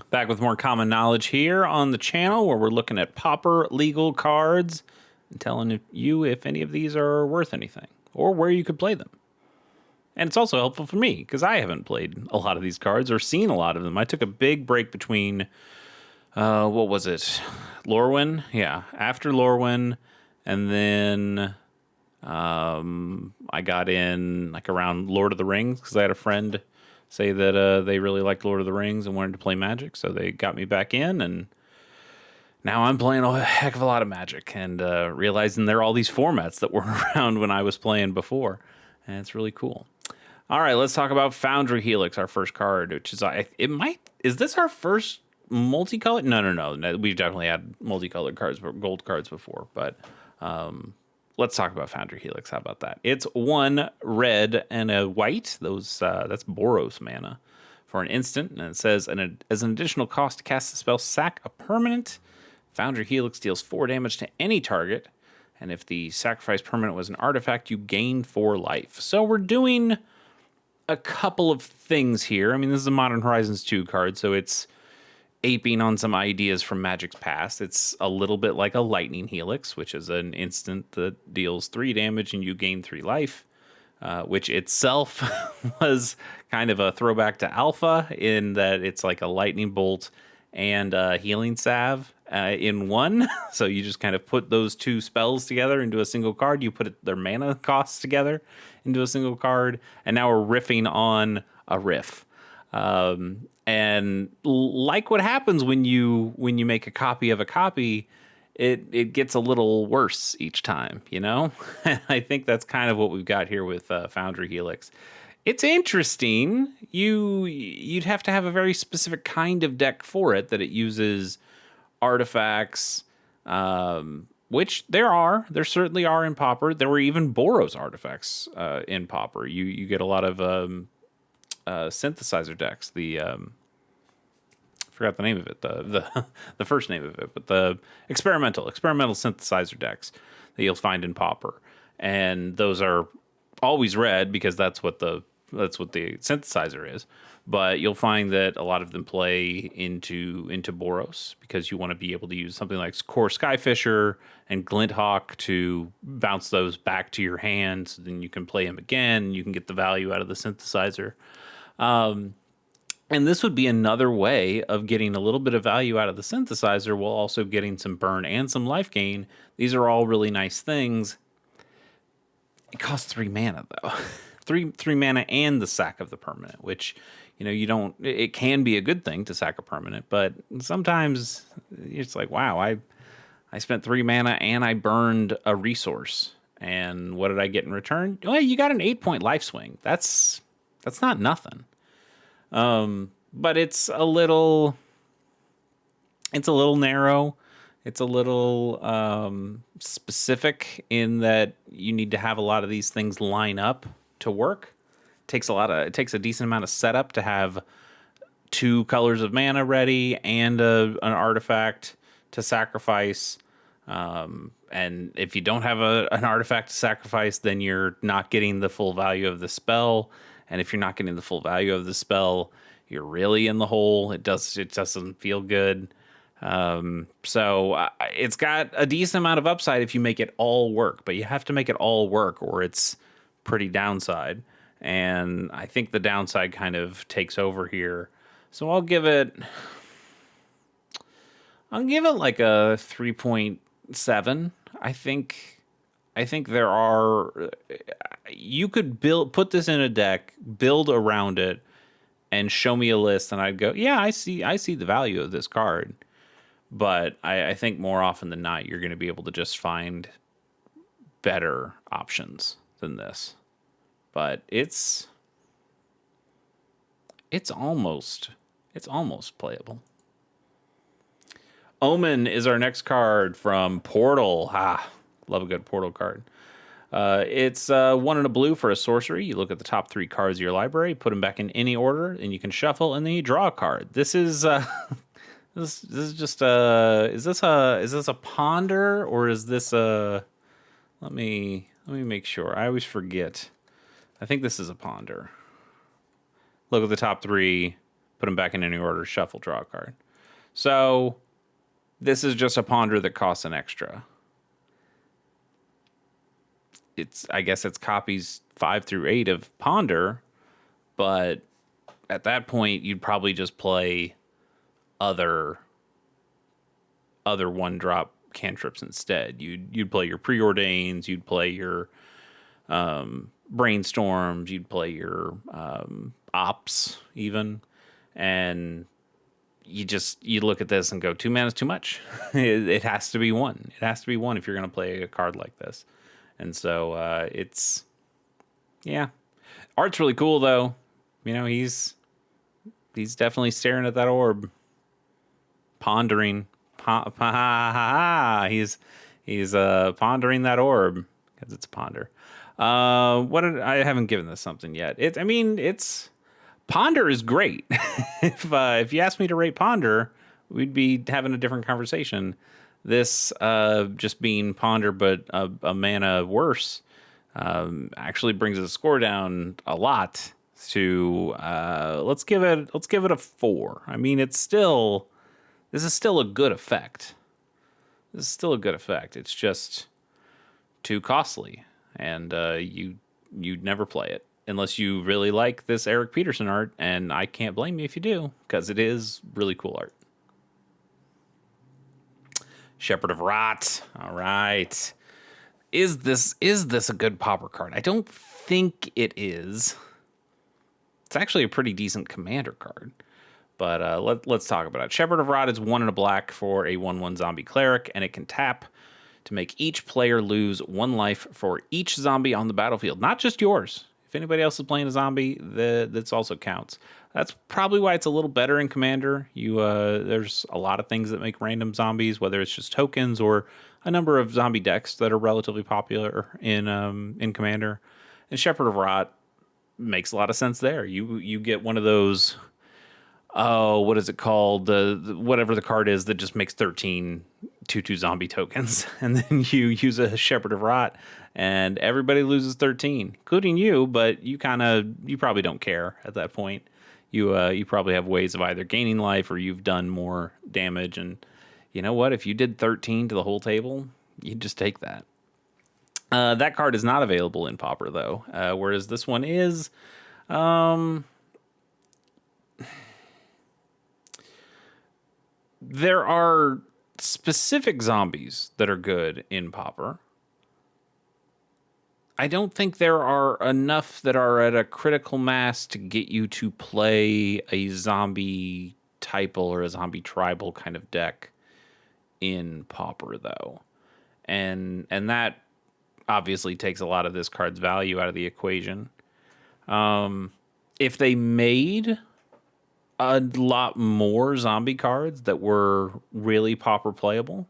Back with more common knowledge here on the channel where we're looking at Pauper legal cards and telling you if any of these are worth anything or where you could play them. And it's also helpful for me because I haven't played a lot of these cards or seen a lot of them. I took a big break between, what was it? Lorwyn? Yeah, after Lorwyn. And then I got in like around Lord of the Rings because I had a friend say that they really liked Lord of the Rings and wanted to play Magic. So they got me back in, and now I'm playing a heck of a lot of Magic and realizing there are all these formats that weren't around when I was playing before. And it's really cool. All right, let's talk about Foundry Helix, our first card, which is, is this our first multicolored? No. We've definitely had multicolored cards, gold cards before, but let's talk about Foundry Helix. How about that? It's 1 red and a white. That's Boros mana for an instant, and it says, as an additional cost to cast the spell, sack a permanent. Foundry Helix deals 4 damage to any target, and if the sacrificed permanent was an artifact, you gain 4 life. So we're doing a couple of things here. I mean, this is a Modern Horizons 2 card, so it's aping on some ideas from Magic's past. It's a little bit like a Lightning Helix, which is an instant that deals 3 damage and you gain 3 life, which itself was kind of a throwback to Alpha in that it's like a lightning bolt and a healing salve in one. So you just kind of put those 2 spells together into a single card. You put their mana costs together into a single card, and now we're riffing on a riff. And like what happens when you make a copy of a copy, it gets a little worse each time, you know? I think that's kind of what we've got here with Foundry Helix. It's interesting. You'd have to have a very specific kind of deck for it, that it uses artifacts, which there certainly are in Pauper. There were even Boros artifacts in Pauper. You get a lot of synthesizer decks. Forgot the name of it, the first name of it, but the experimental synthesizer decks that you'll find in Pauper, and those are always red because that's what the synthesizer is. But you'll find that a lot of them play into Boros because you want to be able to use something like Core Skyfisher and Glinthawk to bounce those back to your hand, so then you can play them again and you can get the value out of the synthesizer. And this would be another way of getting a little bit of value out of the synthesizer while also getting some burn and some life gain. These are all really nice things. It costs 3 mana though. 3 mana and the sack of the permanent, which, it can be a good thing to sack a permanent, but sometimes it's like, wow, I spent 3 mana and I burned a resource. And what did I get in return? Well, you got an 8-point life swing. That's not nothing. But it's a little narrow. It's a little specific in that you need to have a lot of these things line up to work. It takes a decent amount of setup to have 2 colors of mana ready and an artifact to sacrifice. And if you don't have an artifact to sacrifice, then you're not getting the full value of the spell. And if you're not getting the full value of the spell, you're really in the hole. It doesn't feel good. So it's got a decent amount of upside if you make it all work, but you have to make it all work or it's pretty downside. And I think the downside kind of takes over here. So I'll give it like a 3.7. I think there are, you could put this in a deck, build around it, and show me a list, and I'd go, yeah, I see the value of this card. But I think more often than not, you're going to be able to just find better options than this. But it's almost playable. Omen is our next card from Portal. Love a good Portal card. It's 1 and a blue for a sorcery. You look at the top 3 cards of your library, put them back in any order, and you can shuffle, and then you draw a card. This is this is just is this a ponder, or is this a? Let me make sure. I always forget. I think this is a ponder. Look at the top 3. put them back in any order, shuffle, draw a card. So this is just a ponder that costs an extra. I guess it's copies 5 through 8 of ponder, but at that point you'd probably just play other one drop cantrips instead. You'd play your preordains, you'd play your brainstorms, you'd play your ops even, and you look at this and go, 2 mana is too much. It has to be 1. It has to be 1 if you're going to play a card like this. And so art's really cool though. You know, he's definitely staring at that orb, pondering. He's pondering that orb because it's a ponder. I haven't given this something yet. It's ponder is great. If you asked me to rate ponder, we'd be having a different conversation. This just being ponder, but a mana worse, actually brings the score down a lot. To let's give it a 4. I mean, this is still a good effect. It's just too costly, and you'd never play it unless you really like this Eric Peterson art, and I can't blame you if you do, because it is really cool art. Shepherd of Rot. All right. Is this a good Pauper card? I don't think it is. It's actually a pretty decent commander card. But let's talk about it. Shepherd of Rot is 1 and a black for a 1/1 zombie cleric, and it can tap to make each player lose 1 life for each zombie on the battlefield. Not just yours. If anybody else is playing a zombie, this also counts. That's probably why it's a little better in Commander. There's a lot of things that make random zombies, whether it's just tokens or a number of zombie decks that are relatively popular in Commander. And Shepherd of Rot makes a lot of sense there. You get one of those, what is it called? Whatever the card is that just makes 13 2/2 zombie tokens, and then you use a Shepherd of Rot, and everybody loses 13, including you. But you probably don't care at that point. You probably have ways of either gaining life or you've done more damage. And you know what? If you did 13 to the whole table, you'd just take that. That card is not available in Pauper though, whereas this one is. There are specific zombies that are good in Pauper. I don't think there are enough that are at a critical mass to get you to play a zombie typal or a zombie tribal kind of deck in Pauper, though. And that obviously takes a lot of this card's value out of the equation. If they made a lot more zombie cards that were really Pauper playable,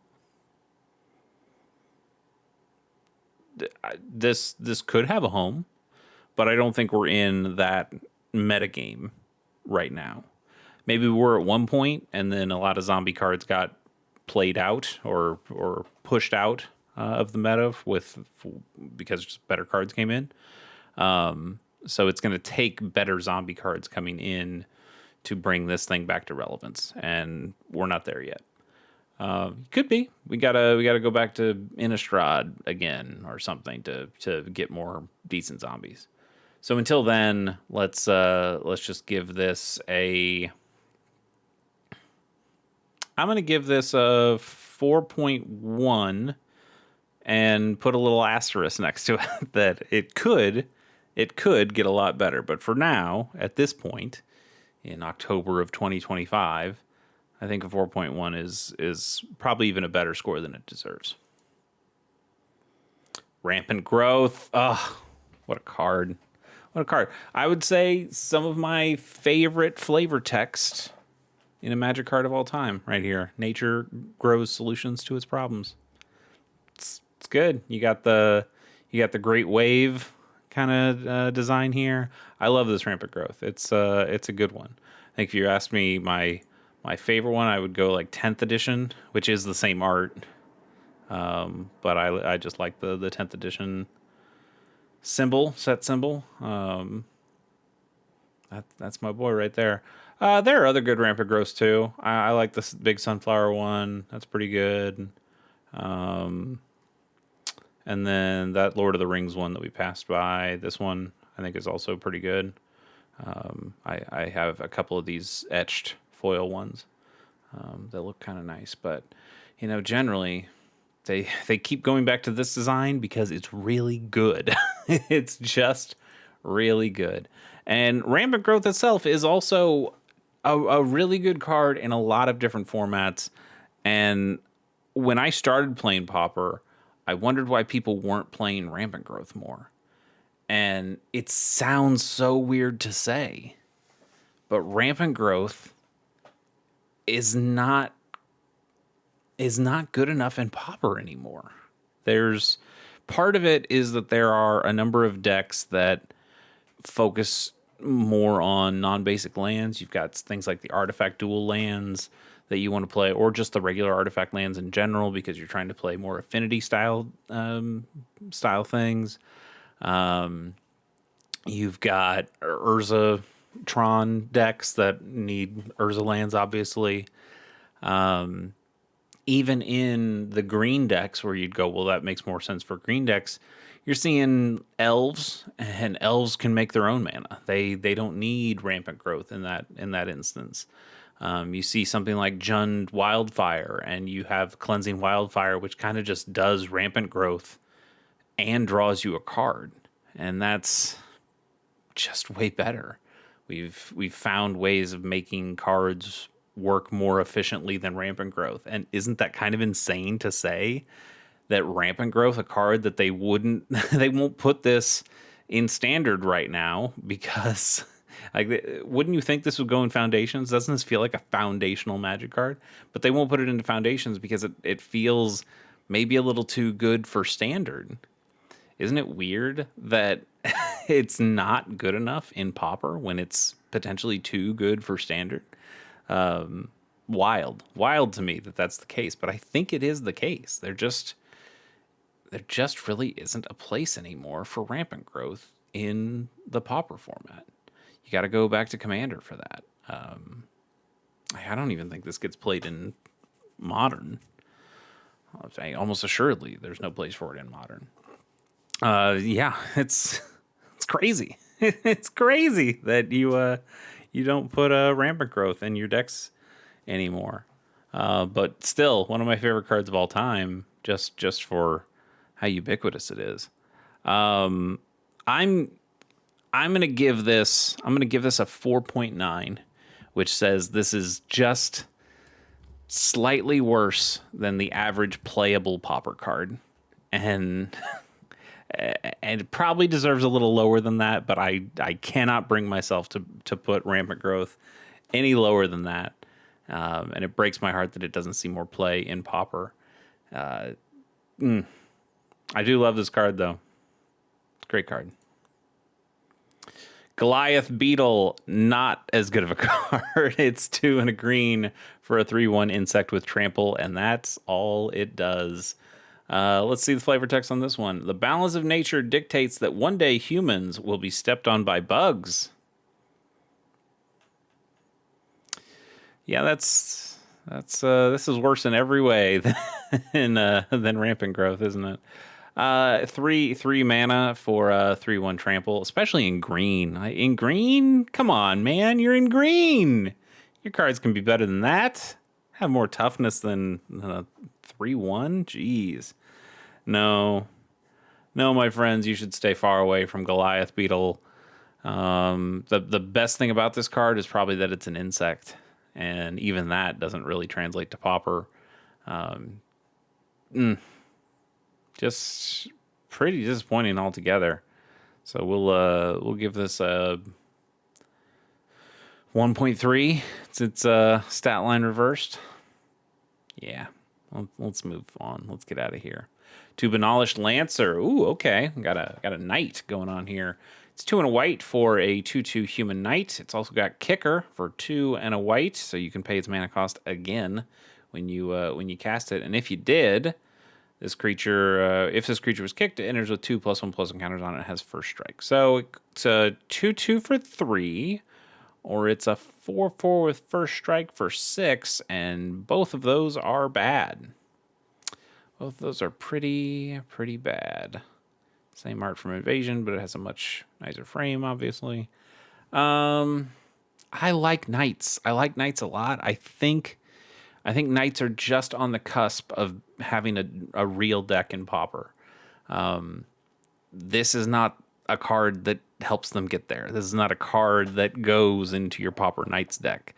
this could have a home, but I don't think we're in that metagame right now. Maybe we were at one point, and then a lot of zombie cards got played out or pushed out of the meta because just better cards came in. So it's going to take better zombie cards coming in to bring this thing back to relevance, and we're not there yet. Could be. We gotta go back to Innistrad again or something to get more decent zombies. So until then, let's just give this a. I'm gonna give this a 4.1 and put a little asterisk next to it that it could get a lot better. But for now, at this point, in October of 2025. I think a 4.1 is probably even a better score than it deserves. Rampant Growth. Oh, what a card. What a card. I would say some of my favorite flavor text in a Magic card of all time right here. Nature grows solutions to its problems. It's good. You got the Great Wave kind of design here. I love this Rampant Growth. It's a good one. I think if you asked me my favorite one, I would go like 10th edition, which is the same art. But I just like the 10th edition set symbol. That's my boy right there. There are other good rampant growths too. I like this big sunflower one. That's pretty good. And then that Lord of the Rings one that we passed by. This one I think is also pretty good. I have a couple of these etched foil ones that look kind of nice, but generally they keep going back to this design because it's really good. It's just really good. And Rampant Growth itself is also a really good card in a lot of different formats. And when I started playing Pauper, I wondered why people weren't playing Rampant Growth more. And it sounds so weird to say, but Rampant Growth is not good enough in Pauper anymore. There's part of it is that there are a number of decks that focus more on non-basic lands. You've got things like the artifact dual lands that you want to play, or just the regular artifact lands in general because you're trying to play more affinity style things. You've got Urza Tron decks that need Urza lands, obviously. Even in the green decks where you'd go, well, that makes more sense for green decks, you're seeing elves, and elves can make their own mana. They don't need Rampant Growth in that instance. You see something like Jund Wildfire, and you have Cleansing Wildfire, which kind of just does Rampant Growth and draws you a card, and that's just way better. We've found ways of making cards work more efficiently than Rampant Growth, and isn't that kind of insane to say that Rampant Growth, a card that they won't put this in standard right now because like, wouldn't you think this would go in Foundations? Doesn't this feel like a foundational Magic card? But they won't put it into Foundations because it feels maybe a little too good for Standard. Isn't it weird that it's not good enough in Pauper when it's potentially too good for Standard? Wild to me that that's the case, but I think it is the case. There just really isn't a place anymore for Rampant Growth in the Pauper format. You got to go back to Commander for that. I don't even think this gets played in Modern. Almost assuredly, there's no place for it in Modern. Yeah, it's crazy. It's crazy that you don't put a Rampant Growth in your decks anymore. But still, one of my favorite cards of all time, just for how ubiquitous it is. I'm gonna give this a 4.9, which says this is just slightly worse than the average playable Pauper card, and it probably deserves a little lower than that, but I cannot bring myself to put Rampant Growth any lower than that. And it breaks my heart that it doesn't see more play in Pauper. I do love this card, though. Great card. Goliath Beetle, not as good of a card. It's 2 and a green for a 3/1 insect with trample, and that's all it does. Let's see the flavor text on this one. The balance of nature dictates that one day humans will be stepped on by bugs. Yeah, this is worse in every way than Rampant Growth, isn't it? 3 mana for 3/1 trample, especially in green. In green, come on, man, you're in green. Your cards can be better than that. Have more toughness than 3/1. Jeez, no, my friends, you should stay far away from Goliath Beetle. The best thing about this card is probably that it's an insect, and even that doesn't really translate to Pauper. Just pretty disappointing altogether. So we'll give this a 1.3. It's stat line reversed. Yeah, let's move on. Let's get out of here. To Benoloshed Lancer. Ooh, okay. Got a knight going on here. It's 2 and a white for a 2/2 human knight. It's also got Kicker for 2 and a white, so you can pay its mana cost again when you cast it. And if you did, this creature, if this creature was kicked, it enters with 2+1/+1 counters on it. It has first strike. So it's a 2/2 for 3 or it's a 4/4 with first strike for 6, and both of those are bad. Both of those are pretty bad. Same art from Invasion, but it has a much nicer frame, obviously. I like Knights. I like Knights a lot. I think Knights are just on the cusp of having a real deck in Pauper. This is not a card that helps them get there. This is not a card that goes into your Pauper Knights deck.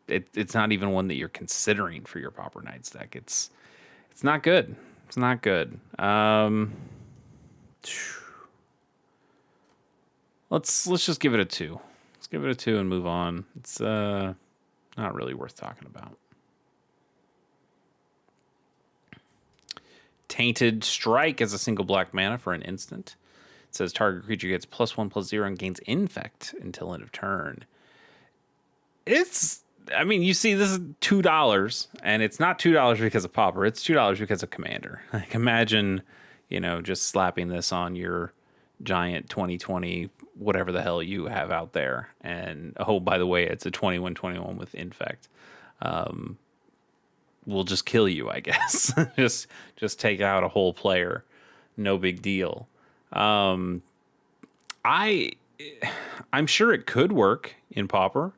It's not even one that you're considering for your Pauper Knights deck. It's not good. It's not good. Let's just give it a 2. Let's give it a 2 and move on. It's not really worth talking about. Tainted Strike as a single black mana for an instant. It says target creature gets +1/+0 and gains infect until end of turn. You see, this is $2, and it's not $2 because of Pauper. It's $2 because of Commander. Like, imagine, just slapping this on your giant 2020, whatever the hell you have out there. And, oh, by the way, it's a 21/21 with infect. Will just kill you, I guess. just take out a whole player. No big deal. I'm sure it could work in Pauper.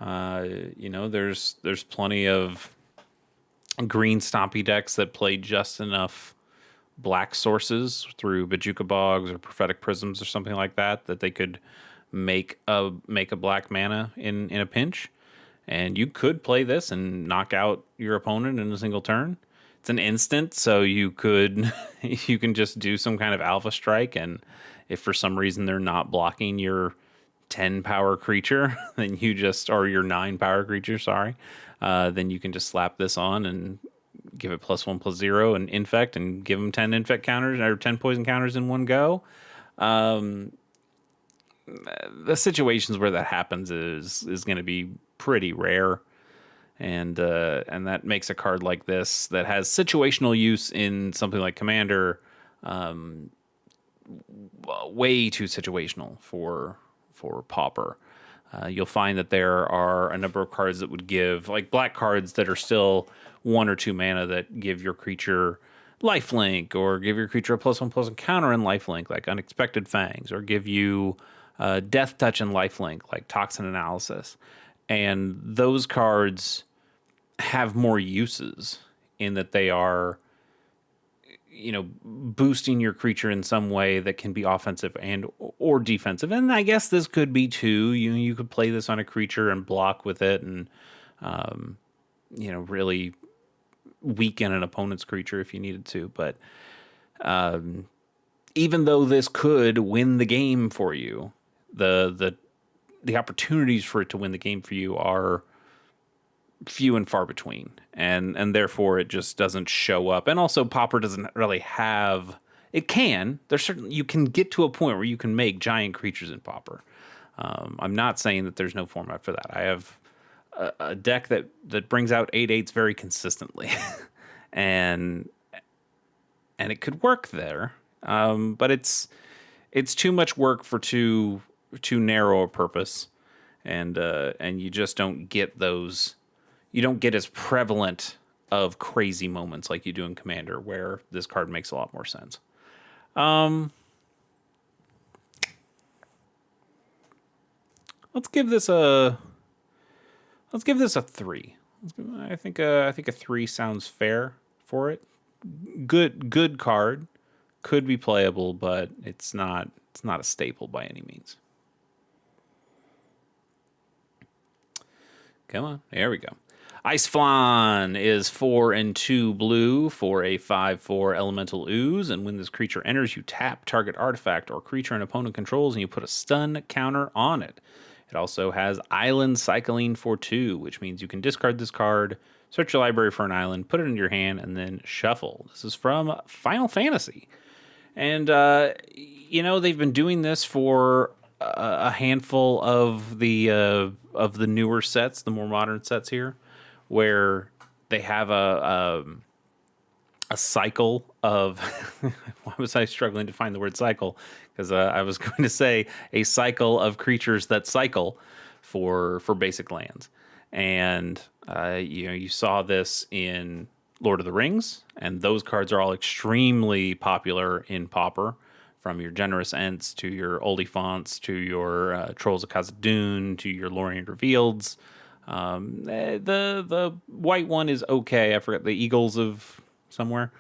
There's plenty of green stompy decks that play just enough black sources through Bajuka Bogs or Prophetic Prisms or something like that they could make a black mana in a pinch. And you could play this and knock out your opponent in a single turn. It's an instant, so you can just do some kind of alpha strike, and if for some reason they're not blocking your 10 power creature, then or your 9 power creature, sorry, then you can just slap this on and give it +1/+0 and infect, and give them 10 infect counters or 10 poison counters in one go. The situations where that happens is going to be pretty rare, and that makes a card like this that has situational use in something like Commander way too situational for Pauper. You'll find that there are a number of cards that would give, like black cards that are still 1 or 2 mana that give your creature lifelink, or give your creature a +1/+1 counter in lifelink, like Unexpected Fangs, or give you Death Touch and lifelink, like Toxin Analysis. And those cards have more uses in that they are, boosting your creature in some way that can be offensive and or defensive. And I guess this could be too. You could play this on a creature and block with it, and really weaken an opponent's creature if you needed to. But even though this could win the game for you, the opportunities for it to win the game for you are few and far between, and therefore it just doesn't show up. And also, Pauper doesn't really have. It can. You can get to a point where you can make giant creatures in Pauper. I'm not saying that there's no format for that. I have a deck that brings out 8/8s very consistently, and it could work there. But it's too much work for too narrow a purpose, and you just don't get those. You don't get as prevalent of crazy moments like you do in Commander, where this card makes a lot more sense. Let's give this a 3. I think a 3 sounds fair for it. Good card, could be playable, but it's not a staple by any means. Come on, there we go. Ice Flan is 4 and 2 blue for a 5/4 elemental ooze, and when this creature enters, you tap target artifact or creature an opponent controls, and you put a stun counter on it. It also has Island Cycling for 2, which means you can discard this card, search your library for an island, put it in your hand, and then shuffle. This is from Final Fantasy, and they've been doing this for a handful of the newer sets, the more modern sets here, where they have a a cycle of why was I struggling to find the word cycle? Because I was going to say a cycle of creatures that cycle for basic lands, and you saw this in Lord of the Rings, and those cards are all extremely popular in Pauper, from your Generous Ents to your Oliphants to your Trolls of Khazad-dûm to your Lorien Revealeds. The white one is okay. I forgot the Eagles of somewhere.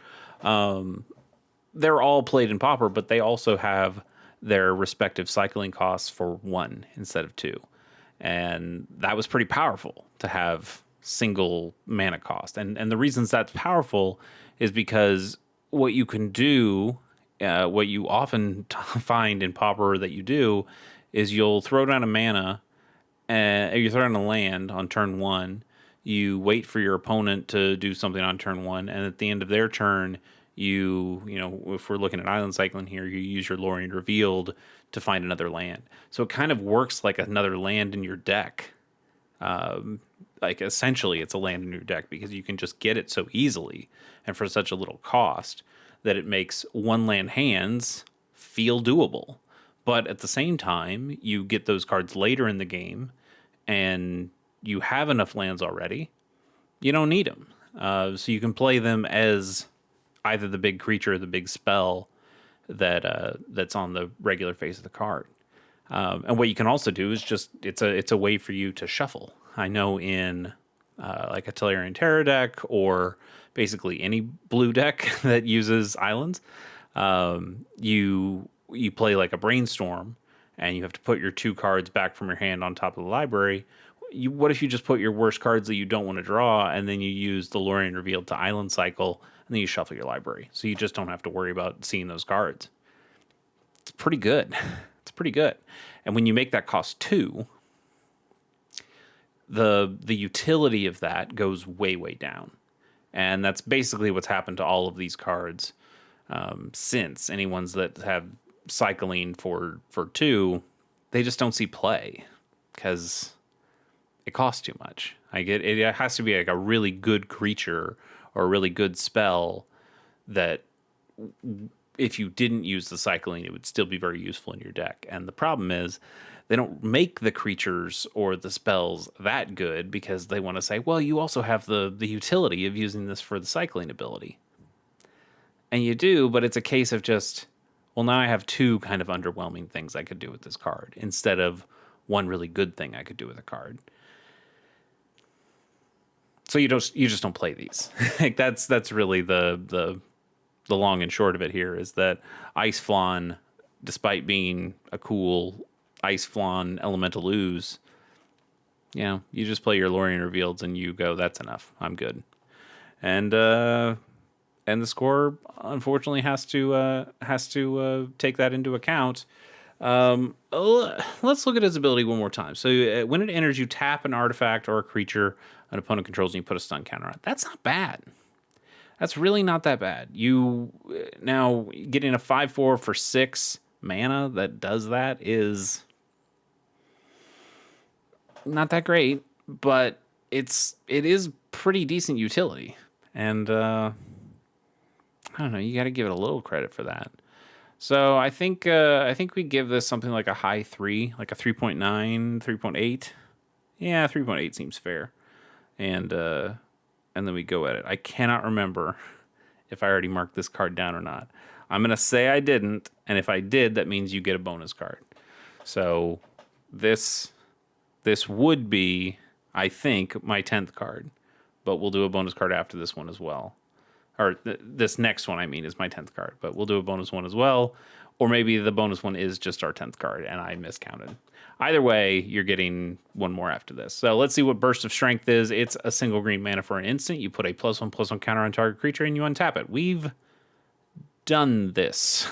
They're all played in Pauper, but they also have their respective cycling costs for 1 instead of 2. And that was pretty powerful to have single mana cost. And the reasons that's powerful is because what you can do, what you often find in Pauper that you do, is you'll throw down a mana, and you throw down a land on turn 1. You wait for your opponent to do something on turn 1, and at the end of their turn, if we're looking at island cycling here, you use your Lorien Revealed to find another land. So it kind of works like another land in your deck. Like essentially, it's a land in your deck because you can just get it so easily and for such a little cost that it makes one land hands feel doable. But at the same time, you get those cards later in the game, and you have enough lands already. You don't need them, so you can play them as either the big creature or the big spell that's on the regular face of the card. And what you can also do is just it's a way for you to shuffle. I know in like a Tellurian Terror deck or basically any blue deck that uses islands, you play like a Brainstorm, and you have to put your 2 cards back from your hand on top of the library. What if you just put your worst cards that you don't want to draw, and then you use the Lorien Revealed to island cycle, and then you shuffle your library, so you just don't have to worry about seeing those cards. It's pretty good. It's pretty good. And when you make that cost 2, the utility of that goes way, way down. And that's basically what's happened to all of these cards since. Any ones that have cycling for 2, they just don't see play because it costs too much. It has to be like a really good creature or a really good spell that if you didn't use the cycling, it would still be very useful in your deck. And the problem is they don't make the creatures or the spells that good because they want to say, well, you also have the utility of using this for the cycling ability. And you do, but it's a case of just, well, now I have 2 kind of underwhelming things I could do with this card instead of 1 really good thing I could do with a card. So you just don't play these. Like that's really the long and short of it here is that Ice Flan, despite being a cool Ice Flan elemental ooze, you just play your Lorien Revealeds and you go, that's enough. I'm good. And the score unfortunately has to take that into account. Let's look at his ability one more time. So when it enters, you tap an artifact or a creature an opponent controls, and you put a stun counter on it. That's not bad. That's really not that bad. You now getting a 5/4 for 6 mana that does that is not that great, but it is pretty decent utility, and I don't know. You got to give it a little credit for that. So I think we give this something like a high 3, like a 3.9, 3.8. Yeah, 3.8 seems fair. And then we go at it. I cannot remember if I already marked this card down or not. I'm going to say I didn't, and if I did, that means you get a bonus card. So this would be, I think, my 10th card, but we'll do a bonus card after this one as well. Or this next one, I mean, is my 10th card, but we'll do a bonus one as well. Or maybe the bonus one is just our 10th card, and I miscounted. Either way, you're getting one more after this. So let's see what Burst of Strength is. It's a single green mana for an instant. You put a +1/+1 counter on target creature, and you untap it. We've done this.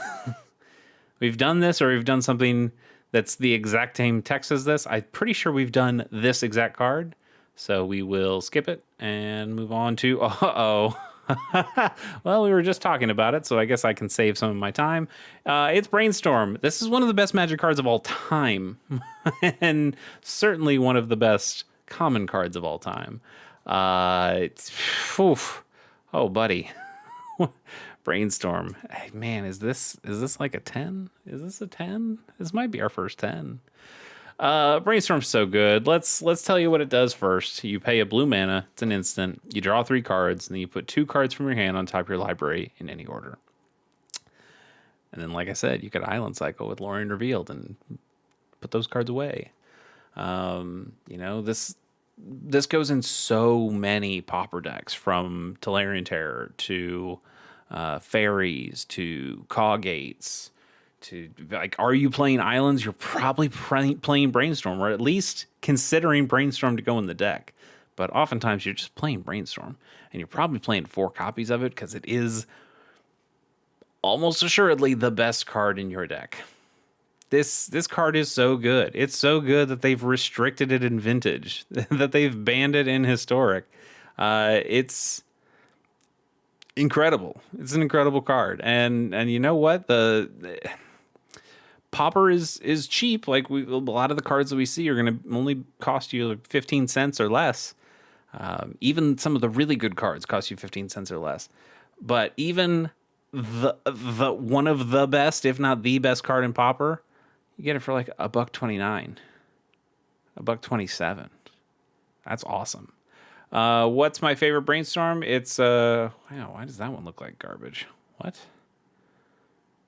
We've done this, or we've done something that's the exact same text as this. I'm pretty sure we've done this exact card. So we will skip it and move on to... Uh-oh. Well, we were just talking about it, so I guess I can save some of my time. It's Brainstorm. This is one of the best Magic cards of all time, and certainly one of the best common cards of all time. Oh, buddy. Brainstorm. Hey, man, is this like a 10? Is this a 10? This might be our first 10. Brainstorm's so good. Let's tell you what it does first. You pay a blue mana. It's an instant. You draw 3 cards, and then you put 2 cards from your hand on top of your library in any order. And then, like I said, you could Island Cycle with Lorien Revealed and put those cards away. This goes in so many Pauper decks, from Tolarian Terror to Fairies to Cawgates to, like, are you playing Islands? You're probably playing Brainstorm, or at least considering Brainstorm to go in the deck. But oftentimes you're just playing Brainstorm, and you're probably playing 4 copies of it because it is almost assuredly the best card in your deck. This card is so good. It's so good that they've restricted it in Vintage, that they've banned it in Historic. It's incredible. It's an incredible card, and you know what? The Pauper is cheap. Like, a lot of the cards that we see are going to only cost you 15 cents or less. Even some of the really good cards cost you 15 cents or less. But even the one of the best, if not the best card in Pauper, you get it for like $1.29, $1.27. That's awesome. What's my favorite Brainstorm? It's wow, why does that one look like garbage? What?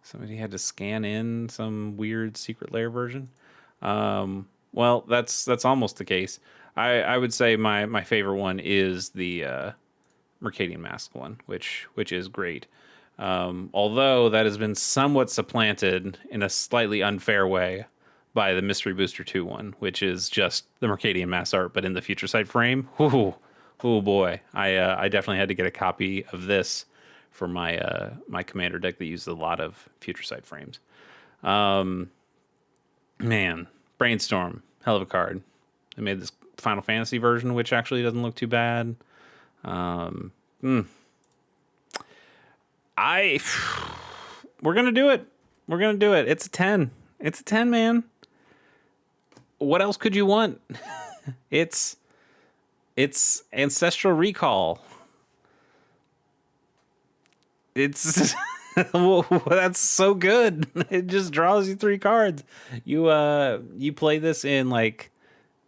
Somebody had to scan in some weird secret layer version. Well, that's almost the case. I would say my favorite one is the Mercadian Mask one, which is great. Although that has been somewhat supplanted in a slightly unfair way by the Mystery Booster 2 one, which is just the Mercadian Mask art, but in the Future Sight frame. Oh boy. I definitely had to get a copy of this for my my commander deck that uses a lot of Future Sight frames. Man, Brainstorm, hell of a card. They made this Final Fantasy version, which actually doesn't look too bad. We're gonna do it. We're gonna do it. It's a 10. It's a 10, man. What else could you want? It's Ancestral Recall. It's well, that's so good. It just draws you 3 cards. You play this in like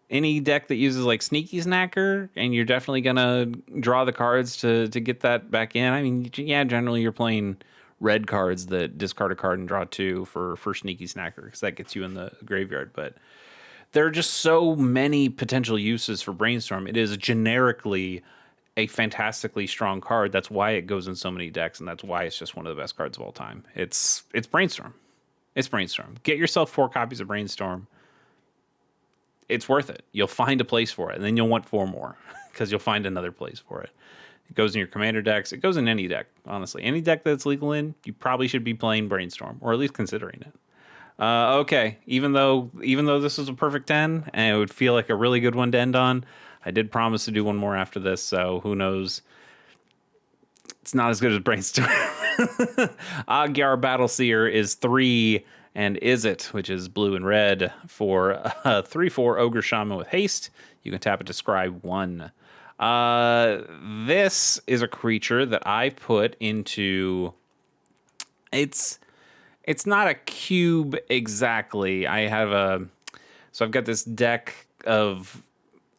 any deck that uses like Sneaky Snacker, and you're definitely gonna draw the cards to get that back in. I mean, yeah, generally you're playing red cards that discard a card and draw 2 for Sneaky Snacker, because that gets you in the graveyard. But there are just so many potential uses for Brainstorm. It is generically a fantastically strong card. That's why it goes in so many decks, and that's why it's just one of the best cards of all time. It's Brainstorm. It's Brainstorm. Get yourself 4 copies of Brainstorm. It's worth it. You'll find a place for it, and then you'll want 4 more because you'll find another place for it. It goes in your commander decks. It goes in any deck, honestly. Any deck that's legal in, you probably should be playing Brainstorm, or at least considering it. Okay, even though this was a perfect 10, and it would feel like a really good one to end on, I did promise to do one more after this, so who knows? It's not as good as Brainstorm. Agyar Battleseer is 3, and Izzet, which is blue and red, for 3/4 Ogre Shaman with haste. You can tap it to scry 1. This is a creature that I put into... It's not a cube exactly. So I've got this deck of...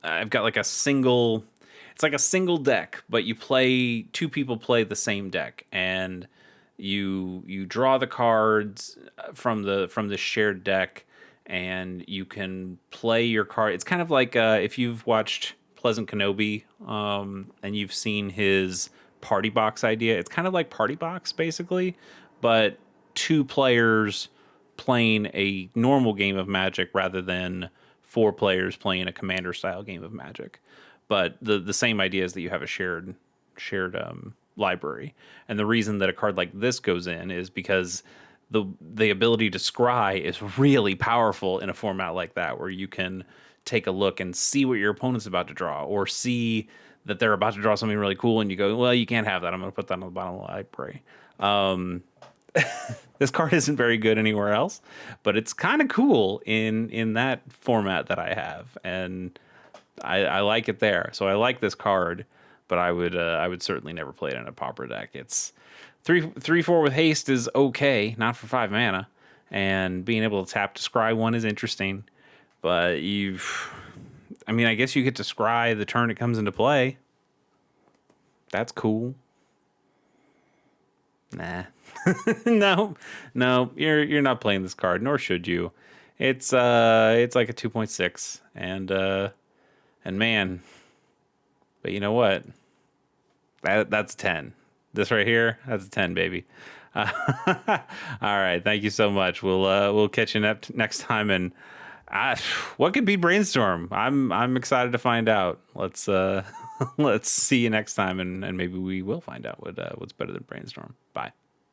I've got like a single... It's like a single deck, but two people play the same deck, and you draw the cards from the shared deck, and you can play your card. It's kind of like if you've watched Pleasant Kenobi, and you've seen his party box idea. It's kind of like Party Box, basically, but 2 players playing a normal game of Magic rather than 4 players playing a commander style game of Magic. But the same idea is that you have a shared library. And the reason that a card like this goes in is because the ability to scry is really powerful in a format like that, where you can take a look and see what your opponent's about to draw, or see that they're about to draw something really cool, and you go, well, you can't have that. I'm going to put that on the bottom of the library. This card isn't very good anywhere else, but it's kind of cool in that format that I have, and I like it there. So I like this card, but I would certainly never play it in a Pauper deck. It's 3/4 with haste is okay, not for 5 mana, and being able to tap to scry one is interesting. But I mean, I guess you get to scry the turn it comes into play. That's cool. Nah. No, you're not playing this card, nor should you. It's like a 2.6, and man, but you know what? That's 10. This right here, that's a 10, baby. All right, thank you so much. We'll catch you next time, and what could be Brainstorm? I'm excited to find out. Let's let's see you next time, and maybe we will find out what's better than Brainstorm. Bye.